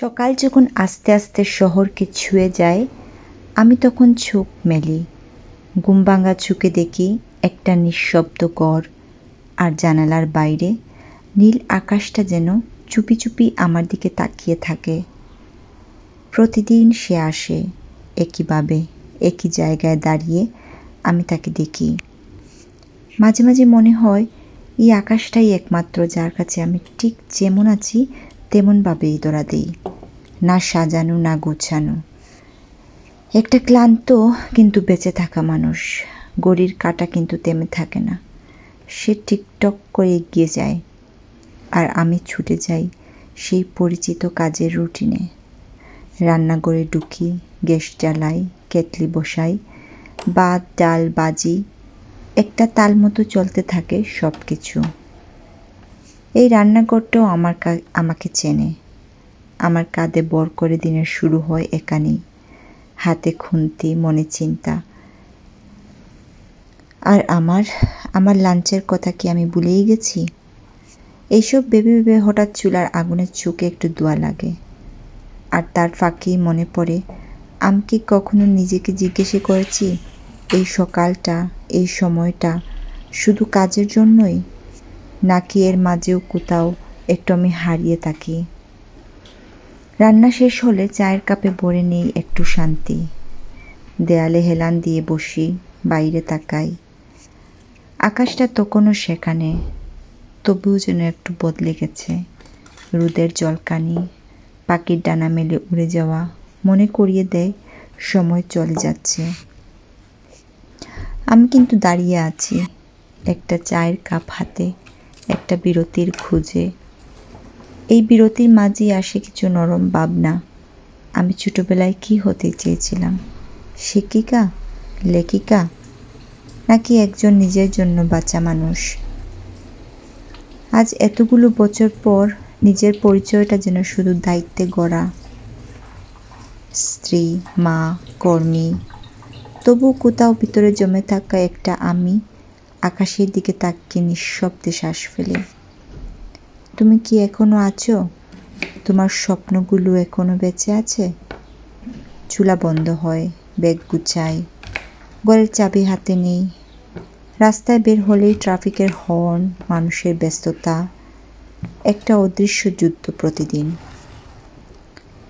সকাল যখন আস্তে আস্তে শহরকে ছুঁয়ে যায়, আমি তখন চোখ মেলি। ঘুমভাঙা চোখে দেখি একটা নিঃশব্দ ঘর, আর জানালার বাইরে নীল আকাশটা যেন চুপি চুপি আমার দিকে তাকিয়ে থাকে। প্রতিদিন সে আসে, একইভাবে একই জায়গায় দাঁড়িয়ে আমি তাকে দেখি। মাঝে মাঝে মনে হয় এই আকাশটাই একমাত্র যার কাছে আমি ঠিক যেমন আছি তেমনভাবেই ধরা দিই, না সাজানো না গোছানো। একটা ক্লান্ত কিন্তু বেঁচে থাকা মানুষ, ঘড়ির কাঁটা কিন্তু থেমে থাকে না, সে টিকটক করে এগিয়ে যায়, আর আমি ছুটে যাই সেই পরিচিত কাজের রুটিনে। রান্নাঘরে ঢুকি, গ্যাস জ্বালাই, কেটলি বসাই, ভাত ডাল বাজি, একটা তাল মতো চলতে থাকে সব কিছু। এই রান্নাঘরটাও আমাকে চেনে। আমার কাঁধে বর করে দিনের শুরু হয় এখানেই, হাতে খুন্তি, মনে চিন্তা। আর আমার লাঞ্চের কথা কি আমি ভুলেই গেছি? এইসব ভেবে ভেবে হঠাৎ চুলার আগুনের চোখে একটু ধোঁয়া লাগে, আর তার ফাঁকেই মনে পড়ে আমি কি কখনো নিজেকে জিজ্ঞেস করেছি এই সকালটা, এই সময়টা শুধু কাজের জন্যই, নাকি এর মাঝেও কোথাও একটু আমি হারিয়ে থাকি। রান্না শেষ হলে চায়ের কাপে ভরে নেই একটু শান্তি। দেয়ালে হেলান দিয়ে বসি, বাইরে তাকাই। আকাশটা তখনও সেখানে, তবুও যেন একটু বদলে গেছে। রোদের জলকানি, পাখির ডানা মেলে উড়ে যাওয়া মনে করিয়ে দেয় সময় চলে যাচ্ছে। আমি কিন্তু দাঁড়িয়ে আছি, একটা চায়ের কাপ হাতে, একটা বিরতির খুঁজে। এই বিরতির মাঝেই আসে কিছু নরম ভাবনা। আমি ছোটবেলায় কি হতে চেয়েছিলাম? শিক্ষিকা, লেখিকা, নাকি একজন নিজের জন্য বাঁচা মানুষ? আজ এতগুলো বছর পর নিজের পরিচয়টা যেন শুধু দায়িত্বে গড়া, স্ত্রী, মা, কর্মী। তবু কোথাও ভিতরে জমে থাকা একটা আমি আকাশের দিকে তাকিয়ে নিঃশব্দে শ্বাস ফেলে। তুমি কি এখনো আছো? তোমার স্বপ্নগুলো এখনো বেঁচে আছে? চুলা বন্ধ হয়, ব্যাগ গুছাই, ঘরের চাবি হাতে নেই। রাস্তায় বের হলেই ট্রাফিকের হর্ন, মানুষের ব্যস্ততা, একটা অদৃশ্য যুদ্ধ প্রতিদিন।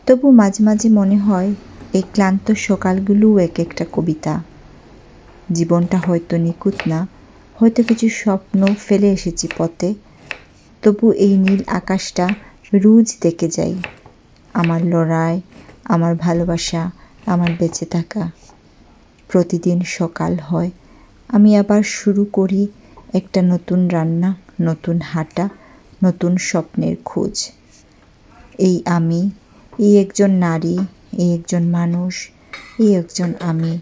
তবু মাঝে মাঝে মনে হয় এই ক্লান্ত সকালগুলোও এক একটা কবিতা। জীবনটা হয়তো নিখুঁত না, হয়তো কিছু স্বপ্ন ফেলে এসেছি পথে, তবু এই নীল আকাশটা রোজ দেখে যাই। আমার লড়াই, আমার ভালোবাসা, আমার বেঁচে থাকা। প্রতিদিন সকাল হয়, আমি আবার শুরু করি একটা নতুন রান্না, নতুন হাঁটা, নতুন স্বপ্নের খোঁজ। এই আমি, এই একজন নারী, এই একজন মানুষ, এই একজন আমি,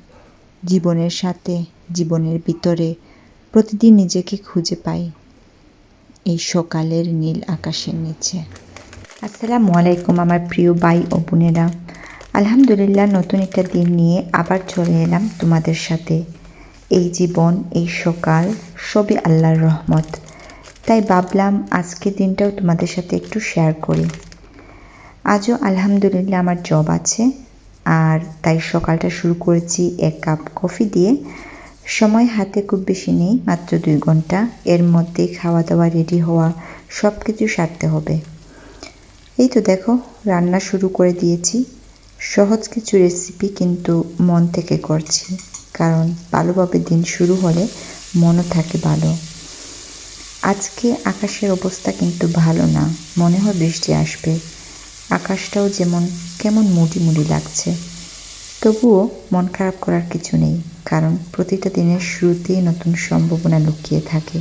জীবনের সাথে, জীবনের ভিতরে প্রতিদিন নিজেকে খুঁজে পাই এই সকালের নীল আকাশের নিচে। আসসালামু আলাইকুম আমার প্রিয় ভাই ও বোনেরা। আলহামদুলিল্লাহ, নতুন একটা দিন নিয়ে আবার চলে এলাম তোমাদের সাথে। এই জীবন, এই সকাল সবই আল্লাহর রহমত। তাই ভাবলাম আজকের দিনটাও তোমাদের সাথে একটু শেয়ার করি। আজও আলহামদুলিল্লাহ আমার জব আছে, আর তাই সকালটা শুরু করেছি এক কাপ কফি দিয়ে। সময় হাতে খুব বেশি নেই, মাত্র 2 ঘন্টা। এর মধ্যে খাওয়া দাওয়া, রেডি হওয়া, সব কিছু সারতে হবে। এই তো দেখো, রান্না শুরু করে দিয়েছি। সহজ কিছু রেসিপি, কিন্তু মন থেকে করছি, কারণ ভালোভাবে দিন শুরু হলে মনও থাকে ভালো। আজকে আকাশের অবস্থা কিন্তু ভালো না, মনে হয় বৃষ্টি আসবে। আকাশটাও যেমন কেমন মুডি মুডি লাগছে। তবুও মন খারাপ করার কিছু নেই, কারণ প্রতিটা দিনের শুরুতেই নতুন সম্ভাবনা লুকিয়ে থাকে।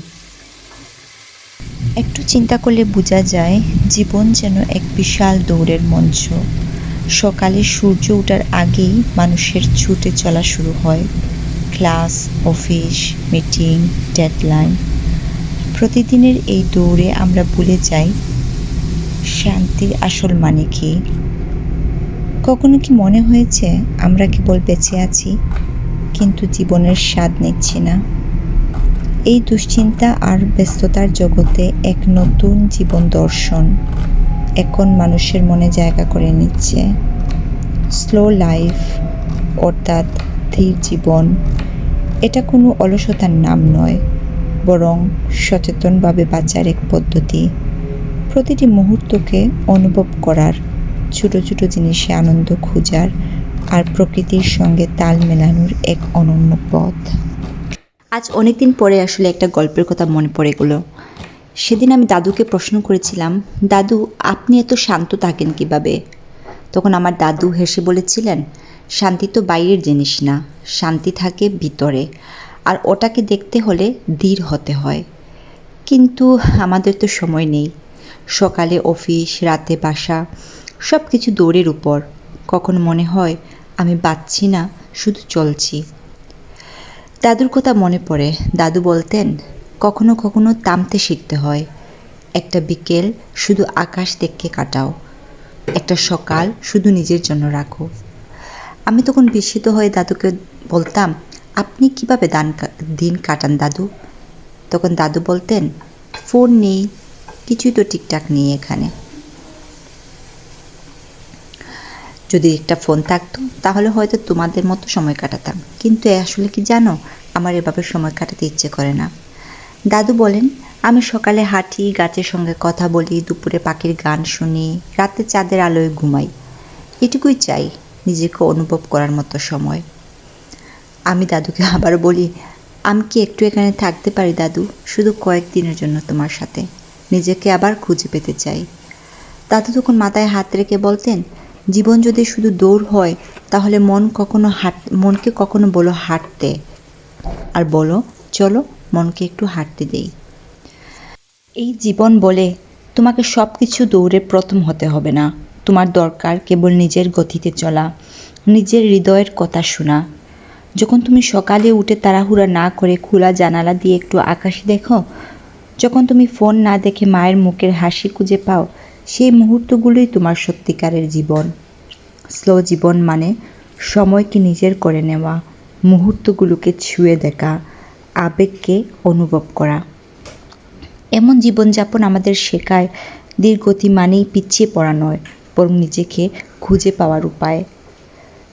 একটু চিন্তা করলে বোঝা যায় জীবন যেন এক বিশাল দৌড়ের মঞ্চ। সকালে সূর্য ওঠার আগেই মানুষের ছুটে চলা শুরু হয়। Class, office, meeting, deadline. প্রতিদিনের এই দৌড়ে আমরা ভুলে যাই শান্তির আসল মানে কি। কখনো কি মনে হয়েছে আমরা কেবল বেঁচে আছি, কিন্তু জীবনের স্বাদ নিচ্ছি না? এই দুশ্চিন্তা আর ব্যস্ততার জগতে এক নতুন জীবন দর্শন, এখন মানুষের মনে জায়গা করে নিচ্ছে। স্লো লাইফ অর্থাৎ ধীর জীবন, এটা কোনো অলসতার নাম নয়, বরং সচেতনভাবে বাঁচার এক পদ্ধতি। প্রতিটি মুহূর্তকে অনুভব করার, ছোট ছোট জিনিসে আনন্দ খোঁজার আর প্রকৃতির সঙ্গে তাল মেলানোর এক অনন্য পথ। আজ অনেকদিন পরে আসলে একটা গল্পের কথা মনে পড়ে গেল। সেদিন আমি দাদুকে প্রশ্ন করেছিলাম, দাদু আপনি এত শান্ত থাকেন কিভাবে? তখন আমার দাদু হেসে বলেছিলেন, শান্তি তো বাইরের জিনিস না, শান্তি থাকে ভিতরে, আর ওটাকে দেখতে হলে ধীর হতে হয়। কিন্তু আমাদের তো সময় নেই। সকালে অফিস, রাতে বাসা, সব কিছু দৌড়ের উপর। কখনো মনে হয় আমি বাঁচছি না, শুধু চলছি। দাদুর কথা মনে পড়ে। দাদু বলতেন, কখনো কখনো থামতে শিখতে হয়। একটা বিকেল শুধু আকাশ দেখে কাটাও, একটা সকাল শুধু নিজের জন্য রাখো। আমি তখন বিস্মিত হয়ে দাদুকে বলতাম, আপনি কিভাবে দিন কাটান দাদু? তখন দাদু বলতেন, ফোন নেই, কিছুই তো ঠিকঠাক নেই এখানে। যদি একটা ফোন থাকতো তাহলে হয়তো তোমাদের মতো সময় কাটাতাম, কিন্তু আসলে কি জানো, আমার এভাবে সময় কাটাতে ইচ্ছে করে না। দাদু বলেন, আমি সকালে হাঁটি, গাছের সঙ্গে কথা বলি, দুপুরে পাখির গান শুনি, রাতে চাঁদের আলোয় ঘুমাই। এটুকুই চাই, নিজেকে অনুভব করার মতো সময়। আমি দাদুকে আবার বলি, আমি কি একটু এখানে থাকতে পারি দাদু, শুধু কয়েকদিনের জন্য তোমার সাথে, নিজেকে আবার খুঁজে পেতে চাই। দাদু তখন মাথায় হাত রেখে বলতেন, জীবন যদি শুধু দৌড় হয় তাহলে মনকে কখনো বলো হাঁটতে, আর বলো চলো মনকে একটু হাঁটতে দেই। এই জীবন বলে তোমাকে সব কিছু দৌড়ে প্রথম হতে হবে না। তোমার দরকার কেবল নিজের গতিতে চলা, নিজের হৃদয়ের কথা শোনা। যখন তুমি সকালে উঠে তাড়াহুড়া না করে খোলা জানালা দিয়ে একটু আকাশ দেখো, যখন তুমি ফোন না দেখে মায়ের মুখের হাসি খুঁজে পাও, সেই মুহূর্তগুলোই তোমার সত্যিকারের জীবন। স্লো জীবন মানে সময়কে নিজের করে নেওয়া, মুহূর্তগুলোকে ছুঁয়ে দেখা, আবেগকে অনুভব করা। এমন জীবনযাপন আমাদের শেখায় ধীরগতি মানেই পিছিয়ে পড়া নয়, বরং নিজেকে খুঁজে পাওয়ার উপায়।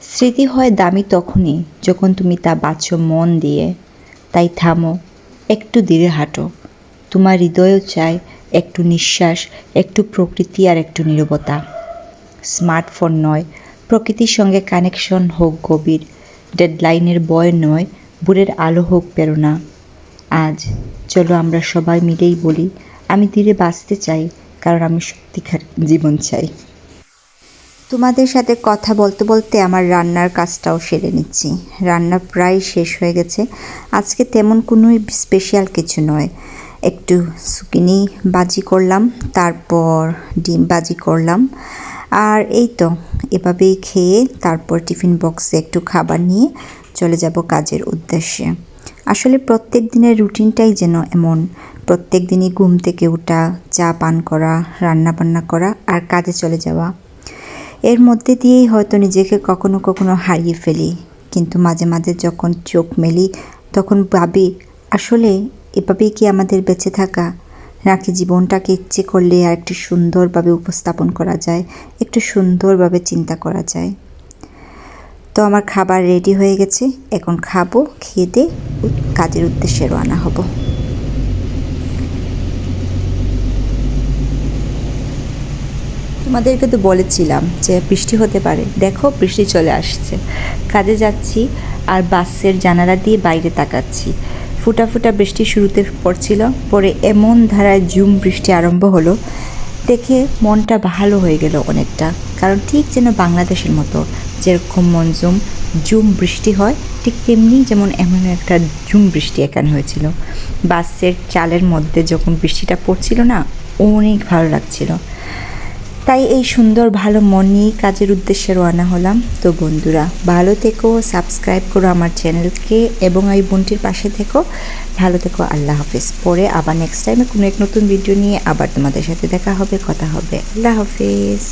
স্মৃতি হয় দামি তখনই যখন তুমি তা বাঁচো মন দিয়ে। তাই থামো, একটু ধীরে হাঁটো। তোমার হৃদয়ও চায় একটু নিঃশ্বাস, একটু প্রকৃতি আর একটু নীরবতা। স্মার্টফোন নয়, প্রকৃতির সঙ্গে কানেকশন হোক গভীর। ডেডলাইনের ভয় নয়, ভোরের আলো হোক প্রেরণা। আজ চলো আমরা সবাই মিলেই বলি, আমি ধীরে বাঁচতে চাই, কারণ আমি সত্যিকার জীবন চাই। তোমাদের সাথে কথা বলতে বলতে আমার রান্নার কাজটাও সেরে নিচ্ছি। রান্না প্রায় শেষ হয়ে গেছে। আজকে তেমন কোনো স্পেশাল কিছু নয়, একটু সুকিনি ভাজি করলাম, তারপর ডিম ভাজি করলাম, আর এই তো এভাবেই খেয়ে তারপর টিফিন বক্সে একটু খাবার নিয়ে চলে যাব কাজের উদ্দেশ্যে। আসলে প্রত্যেক দিনের রুটিনটাই যেন এমন, প্রত্যেক দিনই ঘুম থেকে ওঠা, চা পান করা, রান্না বান্না করা আর কাজে চলে যাওয়া। এর মধ্যে দিয়েই হয়তো নিজেকে কখনো কখনো হারিয়ে ফেলি, কিন্তু মাঝে মাঝে যখন চোখ মেলি তখন ভাবি, আসলে এভাবেই কি আমাদের বেঁচে থাকা, নাকি জীবনটাকে ইচ্ছে করলে আর একটু সুন্দরভাবে উপস্থাপন করা যায়, একটু সুন্দরভাবে চিন্তা করা যায়। তো আমার খাবার রেডি হয়ে গেছে, এখন খাবো, খেয়ে দিয়ে কাজের উদ্দেশ্যে রওনা হব। তোমাদেরকে তো বলেছিলাম যে বৃষ্টি হতে পারে, দেখো বৃষ্টি চলে আসছে। কাজে যাচ্ছি আর বাসের জানালা দিয়ে বাইরে তাকাচ্ছি। ফুটা ফুটা বৃষ্টি শুরুতে পড়ছিল, পরে এমন ধারায় ঝুম বৃষ্টি আরম্ভ হলো, দেখে মনটা ভালো হয়ে গেল অনেকটা। কারণ ঠিক যেন বাংলাদেশের মতো যেরকম মনজুম ঝুম বৃষ্টি হয়, ঠিক তেমনি যেমন এমন একটা ঝুম বৃষ্টি এখানে হয়েছিল। বাসের চালের মধ্যে যখন বৃষ্টিটা পড়ছিল না, অনেক ভালো লাগছিল। তাই এই সুন্দর ভালো মন নিয়েই কাজের উদ্দেশ্যে রওনা হলাম। তো বন্ধুরা ভালো থেকো, সাবস্ক্রাইব করো আমার চ্যানেলকে এবং এই বোনটির পাশে থেকো। ভালো থেকো, আল্লাহ হাফিজ। পরে আবার নেক্সট টাইমে কোনো এক নতুন ভিডিও নিয়ে আবার তোমাদের সাথে দেখা হবে, কথা হবে। আল্লাহ হাফিজ।